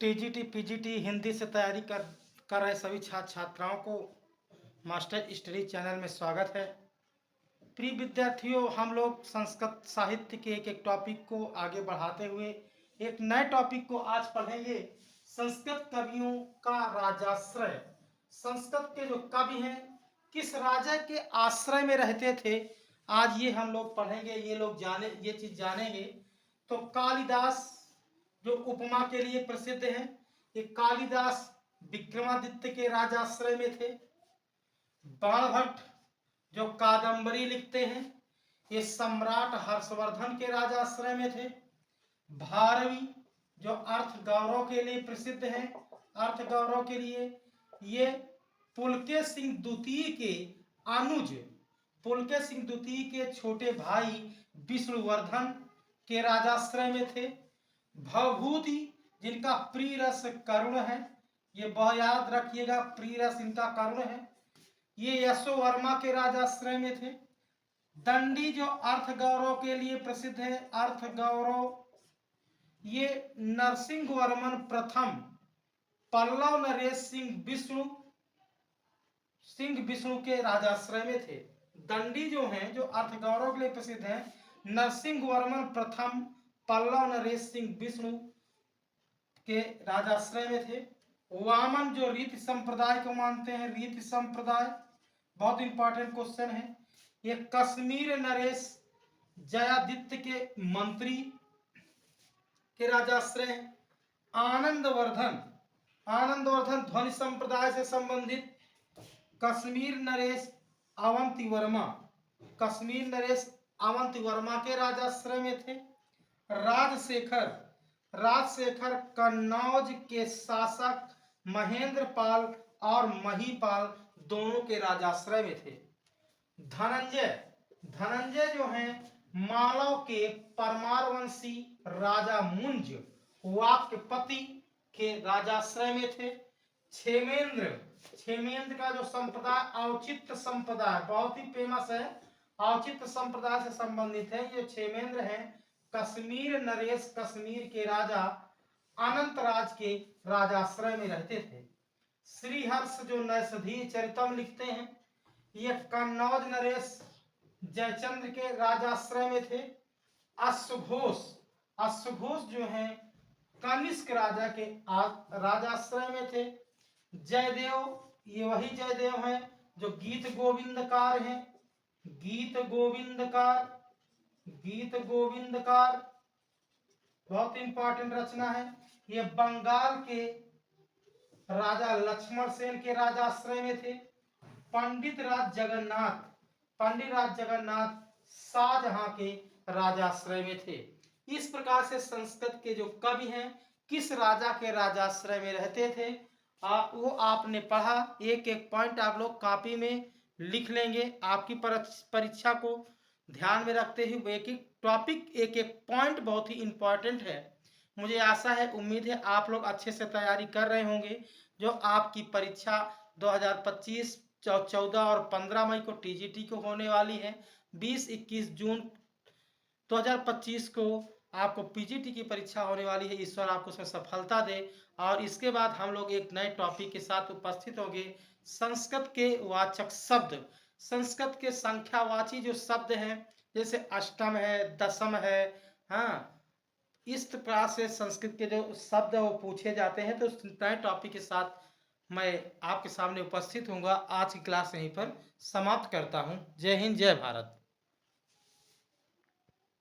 TGT PGT Hindi से तैयारी कर रहे सभी छात्र छात्राओं को मास्टर स्टडी चैनल में स्वागत है। प्रिय विद्यार्थियों, हम लोग संस्कृत साहित्य के एक एक टॉपिक को आगे बढ़ाते हुए एक नए टॉपिक को आज पढ़ेंगे। संस्कृत कवियों का राजाश्रय। संस्कृत के जो कवि हैं किस राजा के आश्रय में रहते थे, आज ये हम लोग पढ़ेंगे। ये चीज जानेंगे। तो कालिदास जो उपमा के लिए प्रसिद्ध है, ये कालिदास विक्रमादित्य के राजाश्रय में थे। बाणभट्ट जो कादंबरी लिखते हैं, ये सम्राट हर्षवर्धन के राजाश्रय में थे। भारवी जो अर्थ गौरव के लिए प्रसिद्ध है, अर्थ गौरव के लिए ये पुलकेशिन सिंह द्वितीय के अनुज, पुलकेशिन सिंह द्वितीय के छोटे भाई विष्णुवर्धन के राजाश्रय में थे। भवभूति जिनका प्रिय रस करुण है, ये बहुत याद रखिएगा, प्रिय रस इनका करुण है, ये यशोवर्मा के राजाश्रय में थे। दंडी जो अर्थ गौरव के लिए प्रसिद्ध है, अर्थ गौरव, ये नरसिंह वर्मन प्रथम पल्लव नरेश सिंह विष्णु के राजाश्रय में थे। दंडी जो हैं, जो अर्थ गौरव के लिए प्रसिद्ध है, नरसिंह वर्मन प्रथम पल्लव नरेश सिंह विष्णु के राजाश्रय में थे। वामन जो रीति संप्रदाय को मानते हैं, रीति संप्रदाय बहुत इंपॉर्टेंट क्वेश्चन है, ये कश्मीर नरेश जयादित्य के मंत्री के राजाश्रय। आनंदवर्धन ध्वनि संप्रदाय से संबंधित कश्मीर नरेश अवंती वर्मा के राजाश्रय में थे। राजशेखर कन्नौज के शासक महेंद्रपाल और महीपाल दोनों के राजाश्रय में थे। धनंजय जो हैं मालव के परमारवंशी राजा मुंज वाक्यपति के राजाश्रय में थे। क्षेमेंद्र का जो संप्रदाय औचित्य संप्रदाय बहुत ही फेमस है, औचित्य संप्रदाय से संबंधित है। ये क्षेमेंद्र हैं कश्मीर नरेश कश्मीर के राजा अनंतराज के राजाश्रय में रहते थे। श्रीहर्ष जो नैषधीय चरितम लिखते हैं, ये कन्नौज नरेश जयचंद्र के राजाश्रय में थे। अश्वघोष जो हैं कनिष्क राजा के राजाश्रय में थे। जयदेव, ये वही जयदेव हैं जो गीत गोविंदकार हैं, गीत गोविंदकार बहुत इंपॉर्टेंट रचना है। ये बंगाल के राजा लक्ष्मण सेन के राजाश्रय में थे। पंडित राज जगन्नाथ शाहजहां के राजाश्रय में थे। इस प्रकार से संस्कृत के जो कवि हैं किस राजा के राजाश्रय में रहते थे, वो आपने पढ़ा। एक एक पॉइंट आप लोग कॉपी में लिख लेंगे। आपकी परीक्षा को ध्यान में रखते हुए एक एक टॉपिक, एक एक पॉइंट बहुत ही इंपॉर्टेंट है। मुझे आशा है, उम्मीद है आप लोग अच्छे से तैयारी कर रहे होंगे। जो आपकी परीक्षा 2025 14 और 15 मई को टीजीटी को होने वाली है। 20-21 जून 2025 को आपको पीजीटी की परीक्षा होने वाली है। ईश्वर आपको उसमें सफलता दे। और इसके बाद हम लोग एक नए टॉपिक के साथ उपस्थित होंगे। संस्कृत के वाचक शब्द, संस्कृत के संख्यावाची जो शब्द हैं, जैसे अष्टम है, दशम है, हाँ, इस प्रकार से संस्कृत के जो शब्द है वो पूछे जाते हैं। तो उस नए टॉपिक के साथ मैं आपके सामने उपस्थित होऊंगा। आज की क्लास यहीं पर समाप्त करता हूँ। जय हिंद, जय भारत।